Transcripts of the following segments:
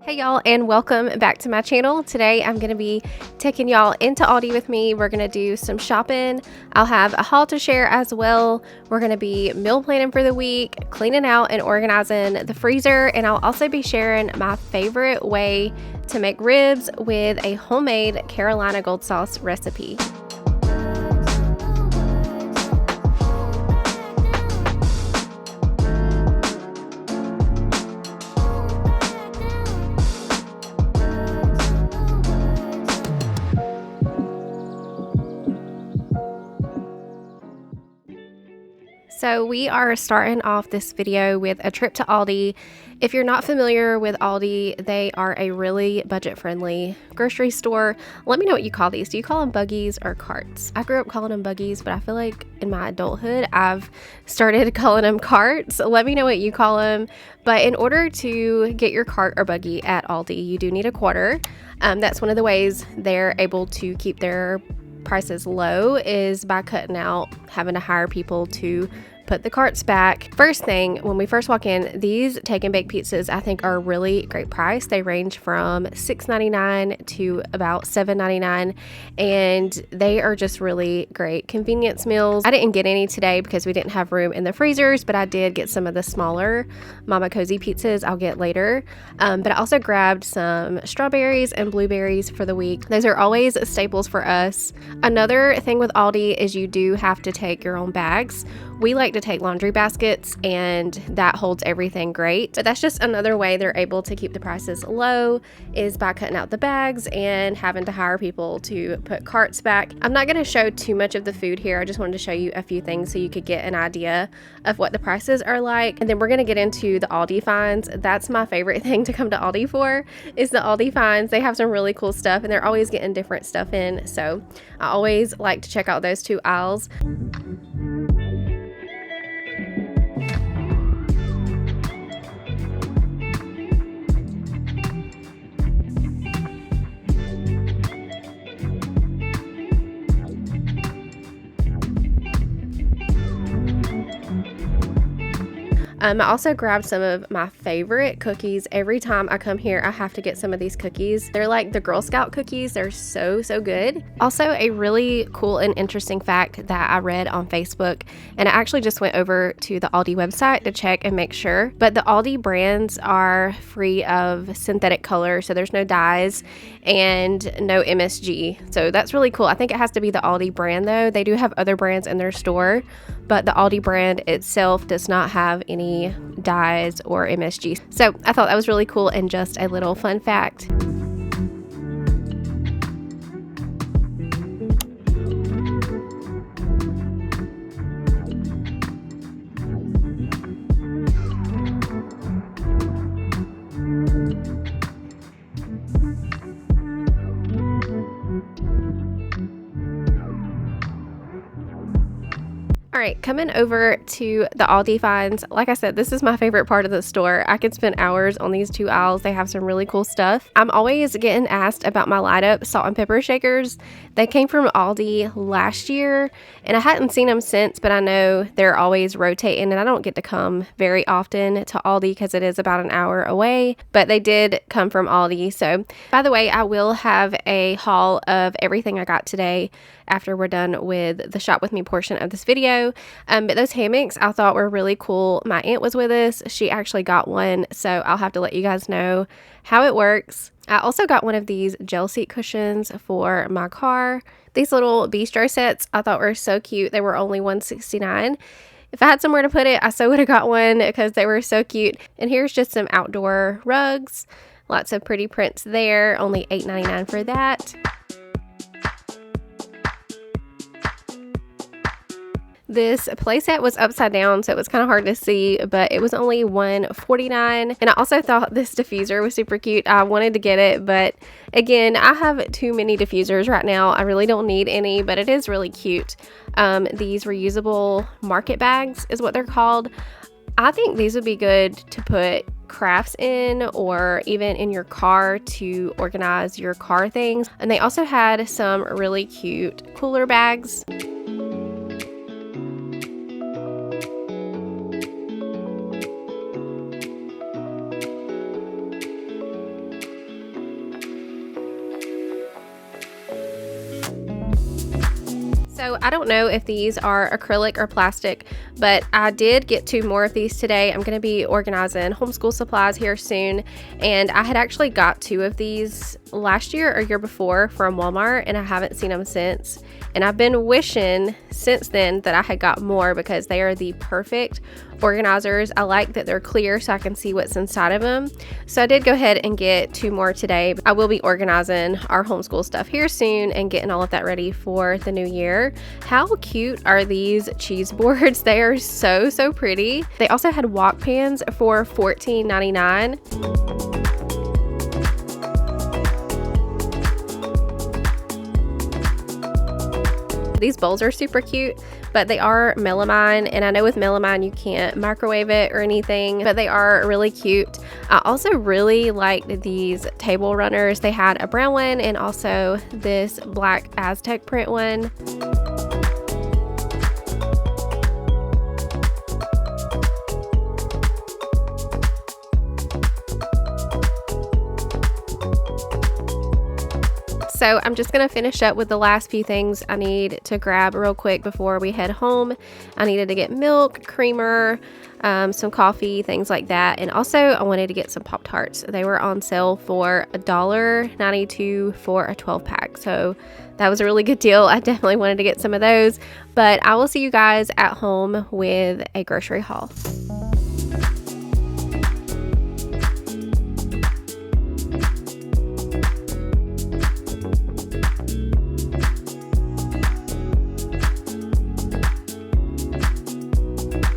Hey y'all, and welcome back to my channel. Today I'm going to be taking y'all into Aldi with me. We're going to do some shopping. I'll have a haul to share as well. We're going to be meal planning for the week, cleaning out and organizing the freezer, and I'll also be sharing my favorite way to make ribs with a homemade Carolina gold sauce recipe. So we are starting off this video with a trip to Aldi. If you're not familiar with Aldi, they are a really budget-friendly grocery store. Let me know what you call these. Do you call them buggies or carts? I grew up calling them buggies, but I feel like in my adulthood, I've started calling them carts. Let me know what you call them. But in order to get your cart or buggy at Aldi, you do need a quarter. That's one of the ways they're able to keep their prices low, is by cutting out having to hire people to put the carts back. First thing, when we first walk in, these take and bake pizzas I think are a really great price. They range from $6.99 to about $7.99, and they are just really great convenience meals. I didn't get any today because we didn't have room in the freezers, but I did get some of the smaller Mama Cozy pizzas I'll get later. But I also grabbed some strawberries and blueberries for the week. Those are always staples for us. Another thing with Aldi is you do have to take your own bags. We like to take laundry baskets, and that holds everything great. But that's just another way they're able to keep the prices low, is by cutting out the bags and having to hire people to put carts back. I'm not going to show too much of the food here. I just wanted to show you a few things so you could get an idea of what the prices are like. And then we're going to get into the Aldi finds. That's my favorite thing to come to Aldi for, is the Aldi finds. They have some really cool stuff, and they're always getting different stuff in. So I always like to check out those two aisles. I also grabbed some of my favorite cookies. Every time I come here, I have to get some of these cookies. They're like the Girl Scout cookies. They're so good. Also, a really cool and interesting fact that I read on Facebook, and I actually just went over to the Aldi website to check and make sure, but the Aldi brands are free of synthetic color, so there's no dyes and no MSG. So that's really cool. I think it has to be the Aldi brand though. They do have other brands in their store, but the Aldi brand itself does not have any dyes or MSG. So I thought that was really cool and just a little fun fact. All right, coming over to the Aldi finds. Like I said, this is my favorite part of the store. I could spend hours on these two aisles. They have some really cool stuff. I'm always getting asked about my light up salt and pepper shakers. They came from Aldi last year, and I hadn't seen them since, but I know they're always rotating, and I don't get to come very often to Aldi because it is about an hour away, but they did come from Aldi. So, by the way, I will have a haul of everything I got today after we're done with the shop with me portion of this video. But those hammocks I thought were really cool. My aunt was with us. She actually got one, so I'll have to let you guys know how it works. I also got one of these gel seat cushions for my car. These little bistro sets I thought were so cute. They were only $1.69. If I had somewhere to put it, I so would have got one because they were so cute. And here's just some outdoor rugs. Lots of pretty prints there. Only $8.99 for that. This playset was upside down, so it was kind of hard to see, but it was only $1.49. And I also thought this diffuser was super cute. I wanted to get it, but again, I have too many diffusers right now. I really don't need any, but it is really cute. These reusable market bags is what they're called. I think these would be good to put crafts in, or even in your car to organize your car things. And they also had some really cute cooler bags. So I don't know if these are acrylic or plastic, but I did get 2 more of these today. I'm going to be organizing homeschool supplies here soon, and I had actually got 2 of these last year or year before from Walmart, and I haven't seen them since. And I've been wishing since then that I had got more because they are the perfect organizers. I like that they're clear so I can see what's inside of them. So I did go ahead and get 2 more today. I will be organizing our homeschool stuff here soon and getting all of that ready for the new year. How cute are these cheese boards? They are so pretty. They also had wok pans for $14.99. These bowls are super cute, but they are melamine, and I know with melamine you can't microwave it or anything, but they are really cute. I also really liked these table runners. They had a brown one and also this black Aztec print one. So I'm just going to finish up with the last few things I need to grab real quick before we head home. I needed to get milk, creamer, some coffee, things like that. And also I wanted to get some Pop-Tarts. They were on sale for $1.92 for a 12 pack. So that was a really good deal. I definitely wanted to get some of those. But I will see you guys at home with a grocery haul.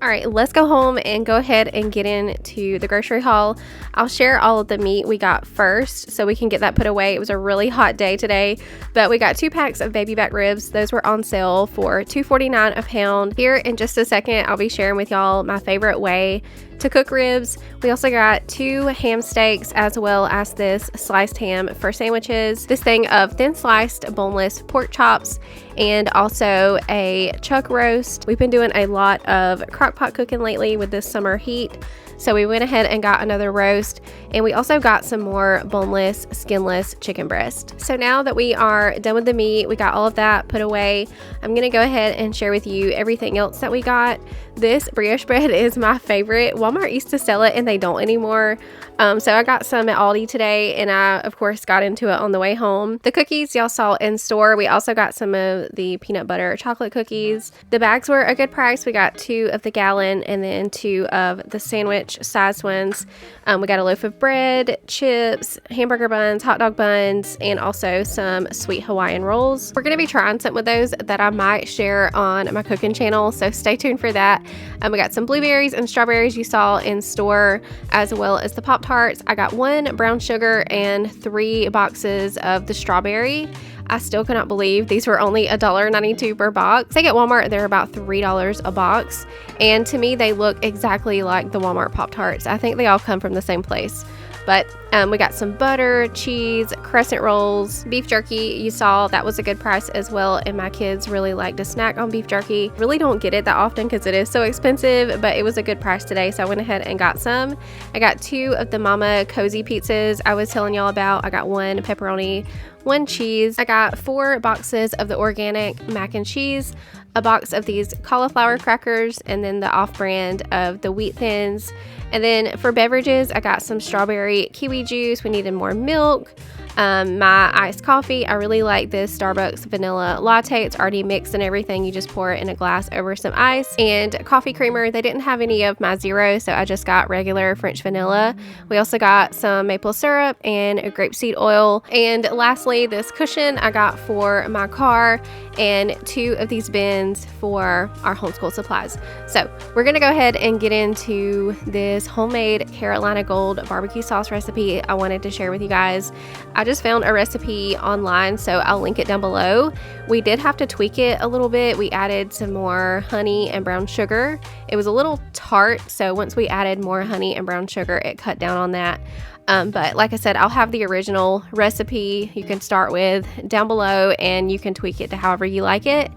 All right, let's go home and go ahead and get into the grocery haul. I'll share all of the meat we got first so we can get that put away. It was a really hot day today, but we got 2 packs of baby back ribs. Those were on sale for $2.49 a pound. Here in just a second, I'll be sharing with y'all my favorite way to cook ribs. We also got 2 ham steaks as well as this sliced ham for sandwiches, this thing of thin sliced boneless pork chops, and also a chuck roast. We've been doing a lot of crock-pot cooking lately with this summer heat, so we went ahead and got another roast, and we also got some more boneless, skinless chicken breast. So now that we are done with the meat, we got all of that put away, I'm gonna go ahead and share with you everything else that we got. This brioche bread is my favorite. Walmart used to sell it and they don't anymore. So I got some at Aldi today, and I of course got into it on the way home. The cookies y'all saw in store. We also got some of the peanut butter chocolate cookies. The bags were a good price. We got 2 of the gallon and then 2 of the sandwich size ones. We got a loaf of bread, chips, hamburger buns, hot dog buns, and also some sweet Hawaiian rolls. We're gonna be trying some of those that I might share on my cooking channel, so stay tuned for that. We got some blueberries and strawberries you saw in store, as well as the Pop-Tarts. I got 1 brown sugar and 3 boxes of the strawberry. I still cannot believe these were only $1.92 per box. I think at Walmart they're about $3 a box, and to me they look exactly like the Walmart Pop-Tarts. I think they all come from the same place. But we got some butter, cheese, crescent rolls, beef jerky. You saw that was a good price as well, and my kids really like to snack on beef jerky. Really don't get it that often because it is so expensive, but it was a good price today, so I went ahead and got some. I got 2 of the Mama Cozy pizzas I was telling y'all about. I got 1 pepperoni, 1 cheese. I got 4 boxes of the organic mac and cheese, a box of these cauliflower crackers, and then the off-brand of the wheat thins. And then for beverages, I got some strawberry kiwi juice. We needed more milk. My iced coffee, I really like this Starbucks vanilla latte. It's already mixed and everything. You just pour it in a glass over some ice. And coffee creamer, they didn't have any of my zero, so I just got regular French vanilla. We also got some maple syrup and a grapeseed oil. And lastly, this cushion I got for my car, and 2 of these bins for our homeschool supplies. So we're gonna go ahead and get into this homemade Carolina Gold barbecue sauce recipe I wanted to share with you guys. I just found a recipe online, so I'll link it down below. We did have to tweak it a little bit. We added some more honey and brown sugar. It was a little tart, so once we added more honey and brown sugar, it cut down on that. But like I said, I'll have the original recipe you can start with down below, and you can tweak it to however you like it.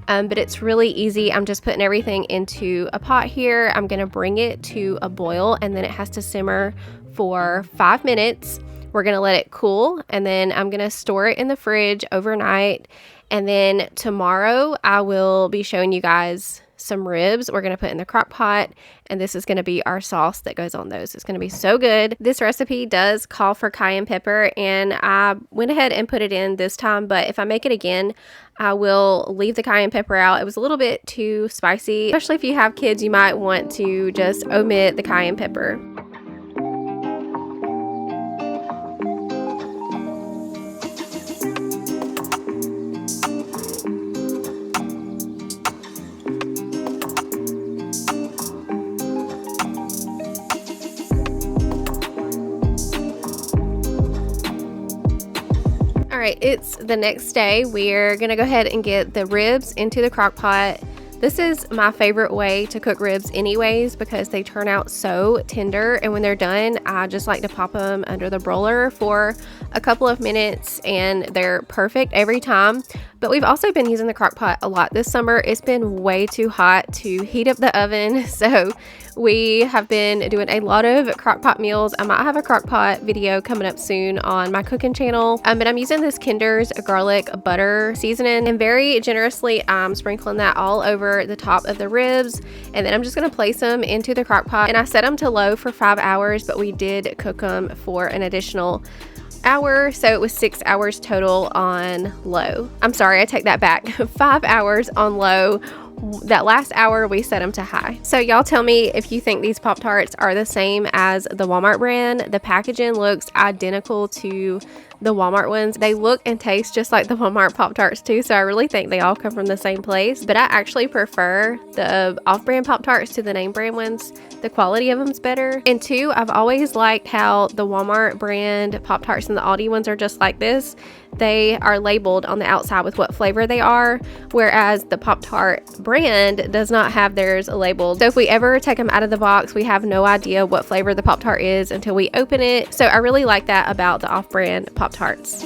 But it's really easy. I'm just putting everything into a pot here. I'm gonna bring it to a boil, and then it has to simmer for 5 minutes. We're gonna let it cool, and then I'm gonna store it in the fridge overnight. And then tomorrow I will be showing you guys some ribs we're going to put in the crock pot, and this is going to be our sauce that goes on those. It's going to be so good. This recipe does call for cayenne pepper, and I went ahead and put it in this time, but if I make it again, I will leave the cayenne pepper out. It was a little bit too spicy, especially if you have kids. You might want to just omit the cayenne pepper. Alright, it's the next day. We're gonna go ahead and get the ribs into the crock pot. This is my favorite way to cook ribs anyways, because they turn out so tender, and when they're done, I just like to pop them under the broiler for a couple of minutes, and they're perfect every time. But we've also been using the crock pot a lot this summer. It's been way too hot to heat up the oven, so we have been doing a lot of crock pot meals. I might have a crock pot video coming up soon on my cooking channel. But I'm using this Kinder's garlic butter seasoning, and very generously I'm sprinkling that all over the top of the ribs, and then I'm just going to place them into the crock pot. And I set them to low for 5 hours, but we did cook them for an additional hour, so it was 6 hours total on low. I'm sorry, I take that back. 5 hours on low. That last hour we set them to high. So y'all tell me if you think these Pop-Tarts are the same as the Walmart brand. The packaging looks identical to the Walmart ones. They look and taste just like the Walmart Pop-Tarts too, so I really think they all come from the same place. But I actually prefer the off-brand Pop-Tarts to the name brand ones. The quality of them's better. And two, I've always liked how the Walmart brand Pop-Tarts and the Aldi ones are just like this. They are labeled on the outside with what flavor they are, whereas the Pop-Tart brand does not have theirs labeled. So if we ever take them out of the box, we have no idea what flavor the Pop-Tart is until we open it. So I really like that about the off-brand Pop-Tarts.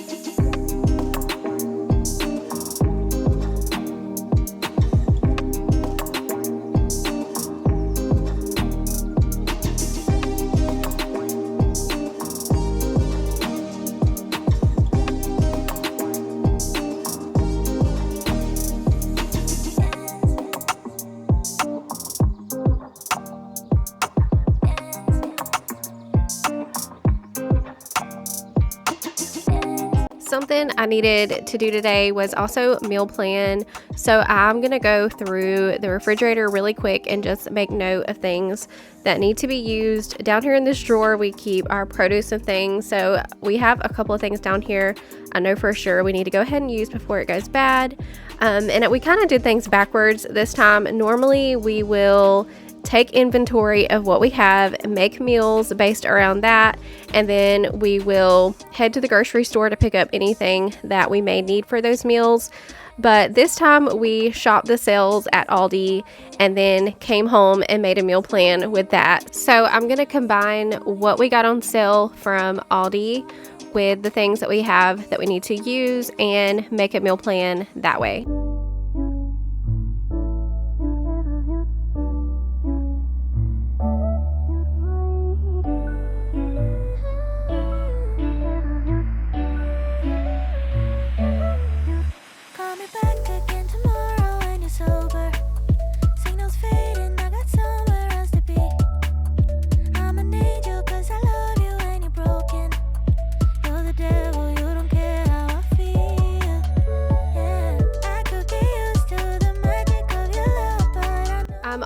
Something I needed to do today was also meal plan. So I'm gonna go through the refrigerator really quick and just make note of things that need to be used. Down here in this drawer we keep our produce and things, so we have a couple of things down here I know for sure we need to go ahead and use before it goes bad. And we kind of did things backwards this time. Normally we will take inventory of what we have, make meals based around that, and then we will head to the grocery store to pick up anything that we may need for those meals. But this time we shopped the sales at Aldi and then came home and made a meal plan with that. So I'm going to combine what we got on sale from Aldi with the things that we have that we need to use and make a meal plan that way.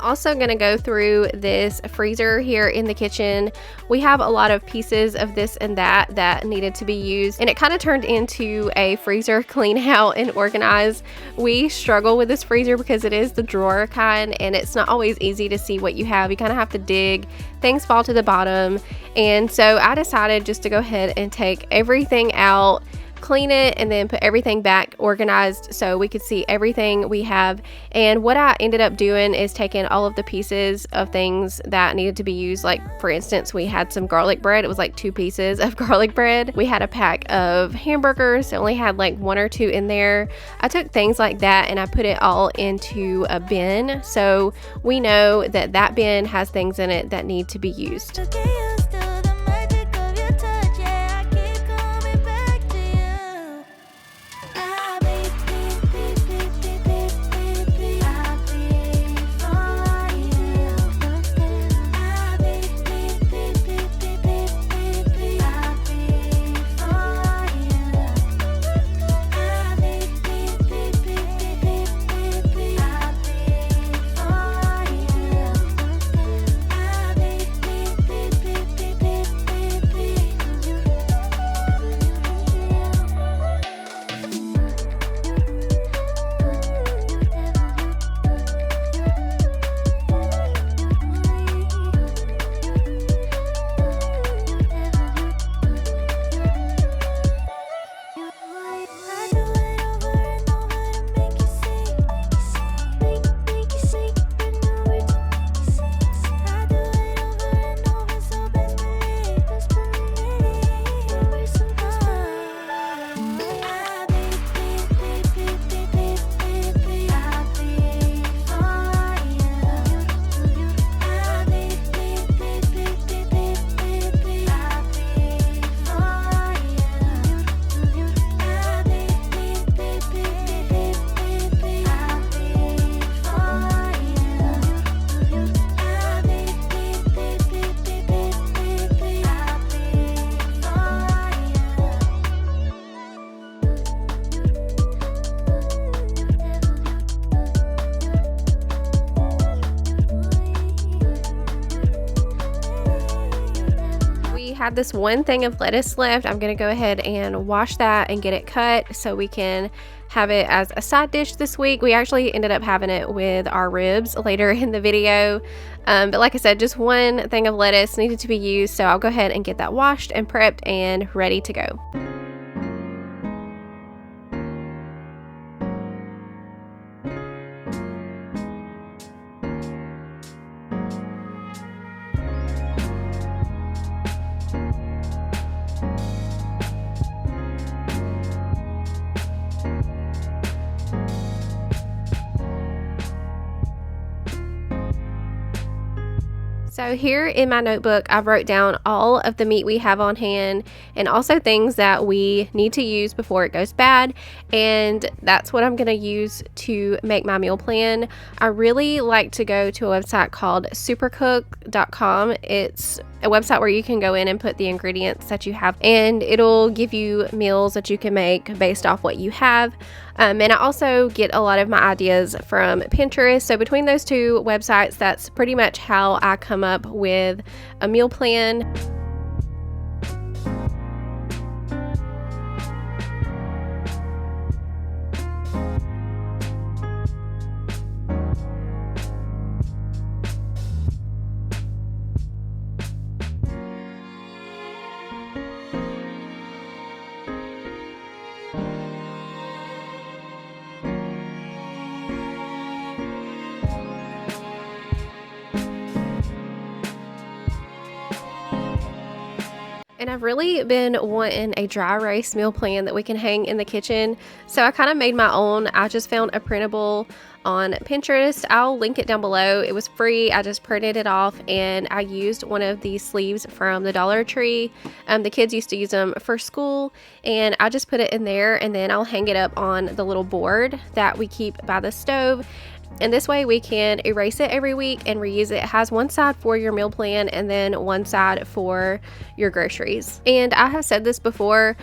Also going to go through this freezer here in the kitchen. We have a lot of pieces of this and that needed to be used, and it kind of turned into a freezer clean out and organize. We struggle with this freezer because it is the drawer kind, and it's not always easy to see what you have. You kind of have to dig, things fall to the bottom, and so I decided just to go ahead and take everything out, clean it, and then put everything back organized so we could see everything we have. And what I ended up doing is taking all of the pieces of things that needed to be used. Like for instance, we had some garlic bread. It was like 2 pieces of garlic bread. We had a pack of hamburgers. It only had like 1 or 2 in there. I took things like that and I put it all into a bin, so we know that that bin has things in it that need to be used. have this one thing of lettuce left. I'm gonna go ahead and wash that and get it cut so we can have it as a side dish this week. We actually ended up having it with our ribs later in the video. But like I said, just one thing of lettuce needed to be used, so I'll go ahead and get that washed and prepped and ready to go. So here in my notebook, I wrote down all of the meat we have on hand and also things that we need to use before it goes bad. And that's what I'm going to use to make my meal plan. I really like to go to a website called supercook.com. It's a website where you can go in and put the ingredients that you have, and it'll give you meals that you can make based off what you have. And I also get a lot of my ideas from Pinterest. So between those two websites, that's pretty much how I come up with a meal plan. And I've really been wanting a dry erase meal plan that we can hang in the kitchen. So I kind of made my own. I just found a printable on Pinterest. I'll link it down below. It was free. I just printed it off and I used one of these sleeves from the Dollar Tree. The kids used to use them for school, and I just put it in there, and then I'll hang it up on the little board that we keep by the stove. And this way we can erase it every week and reuse it. It has one side for your meal plan and then one side for your groceries. And I have said this before,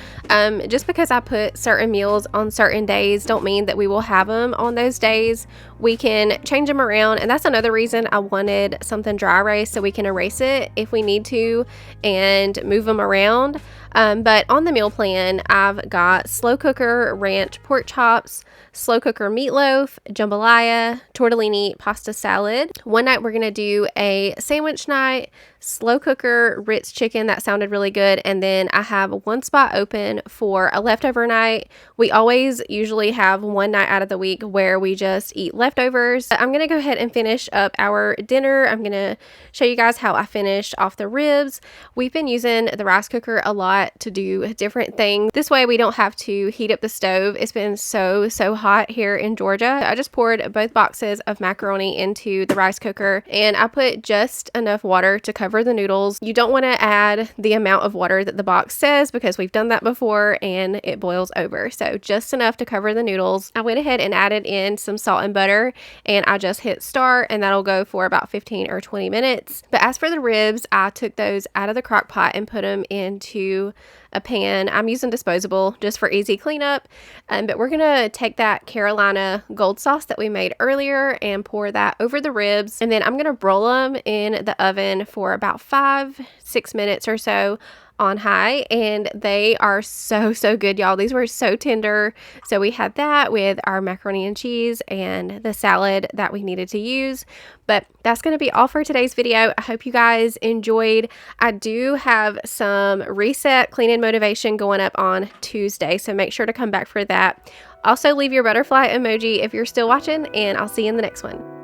just because I put certain meals on certain days don't mean that we will have them on those days. We can change them around, and that's another reason I wanted something dry erase, so we can erase it if we need to and move them around. But on the meal plan, I've got slow cooker ranch pork chops, slow cooker meatloaf, jambalaya, tortellini pasta salad. One night we're going to do a sandwich night, slow cooker Ritz chicken. That sounded really good. And then I have one spot open for a leftover night. We always usually have one night out of the week where we just eat leftovers. I'm going to go ahead and finish up our dinner. I'm going to show you guys how I finished off the ribs. We've been using the rice cooker a lot to do different things. This way we don't have to heat up the stove. It's been so hot here in Georgia. I just poured both boxes of macaroni into the rice cooker, and I put just enough water to cover the noodles. You don't want to add the amount of water that the box says, because we've done that before and it boils over. So just enough to cover the noodles. I went ahead and added in some salt and butter, and I just hit start, and that'll go for about 15 or 20 minutes. But as for the ribs, I took those out of the crock pot and put them into a pan. I'm using disposable just for easy cleanup. But we're gonna take that Carolina gold sauce that we made earlier and pour that over the ribs, and then I'm gonna broil them in the oven for about 5-6 minutes or so on high, and they are so good, y'all. These were so tender. So we had that with our macaroni and cheese and the salad that we needed to use. But that's going to be all for today's video. I hope you guys enjoyed. I do have some reset cleaning motivation going up on Tuesday, so make sure to come back for that. Also, leave your butterfly emoji if you're still watching, and I'll see you in the next one.